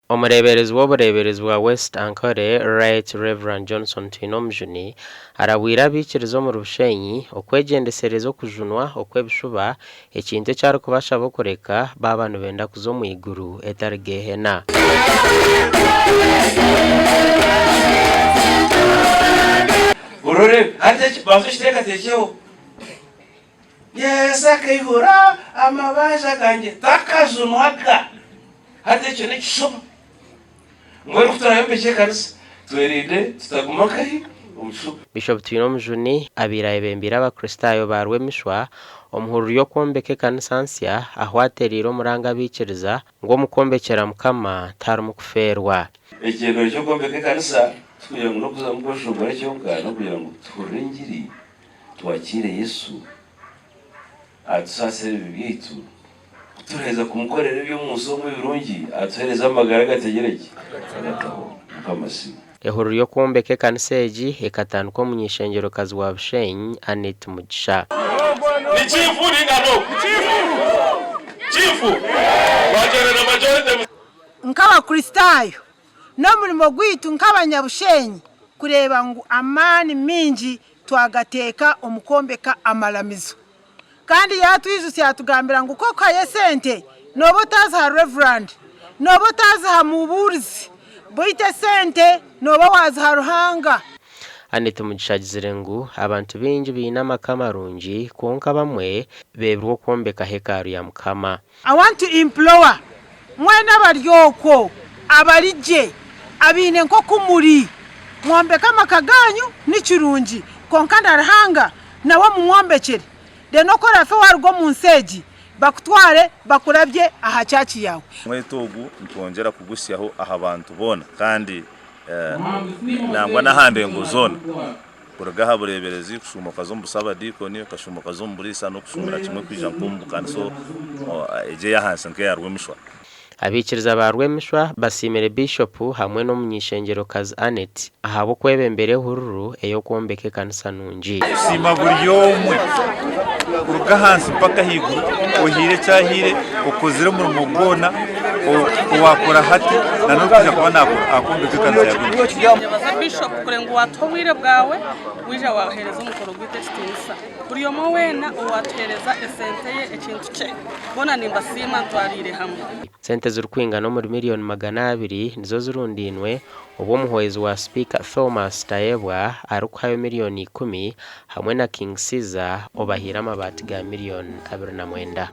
Umureberezi w'ubureberezi wa West Ankole Right Reverend Johnson Twinomujuni arabwire abaikiriza mu Bushenyi okwegendesereza okujunwa kw'ekishuba ekintu cyari kubasha bokureka babantu benda kuzo mu iguru etari gehena. Urore hate bazishiteka tekeho yesa kayihura amabasha kanje takazunwaga hate cyo n'ekishuba ngoro kutarayombeke kanisa Mwerinde tutagumakahi ubushuba. Biishopu Twinomujuni abiraye bembira abakristayo barwemishwa omuhururu yo kwombeka kanisa nsya aho ateriro muranga abaikiriza ngo mukombekera mukama tari mukuferwa. Ekigero cyo kwombeka kanisa kugira ngo kuza mu bwashobora cyo bwana kugira ngo turengiri twakire Yesu atusasere bibitu tureza kumukorera byo musomo birungi atuhereza amagara gategereke akamasi. Ehururu yo kwombeka kanisa eji ekatanduka mu nyishengero kazi wa Bushenyi Anet Mugisha. Ni chifu ningano chifu wajana na majority nkaba kristayo no mulimo gwitu nk'abanyabushenyi kureba ngo amani mingi twagateka omukombeka amalamizo kandi yatwizusi yatugambira ngo uko kaye sente nobo taza reverend nobo taza muburizi boite sente nobo waza ruhanga. Anet Mugisha agizire ngo abantu bingi bina makamarungi konka bamwe bebwo kwombeka hekaru ya mukama. I want to implore mwena baryoko abarije abine nko kumuri mwombeka makaganyu n'ikirungi konka ndarahanga nawo mumwombekere de nokora fe warwo munseji bakutware bakurabye aha cyaci yawe mwetogu ntongera kugusyaho aha abantu bona kandi nangwa nahande ngo zona kurugaha bureberezi kushumoka zo mbusaba dikoni kashumoka zo mburisa no kushumira kimwe kwija mpumbu kandi so eje yahanse nke yarwemishwa. Abaikiriza barwemishwa basimire Biishopu hamwe no munyishengero kazi Anet ahabo kwebembere hururu eyo kwombeka kanisa nungi sima buri yomwe kurugahansi paka higu ohire cyahire ukozire mu mugona wakora hati na no kuja kubana akombeka kanisa yabaza Bishop kurenga watobwire bwawe wija wahereza umukoro gw'itestinisa buri yomo wena uwatereza esente ye ekintu cye bona nimba sima ntwarire hamwe. Sente z'urukwinga no muri miliyoni 200 nizo zirundinwe ubwo muhoyezi wa Speaker Thomas Tayebwa arukayo miliyoni 10 hamwe na King Caesar obahira amabati ga miliyoni 29.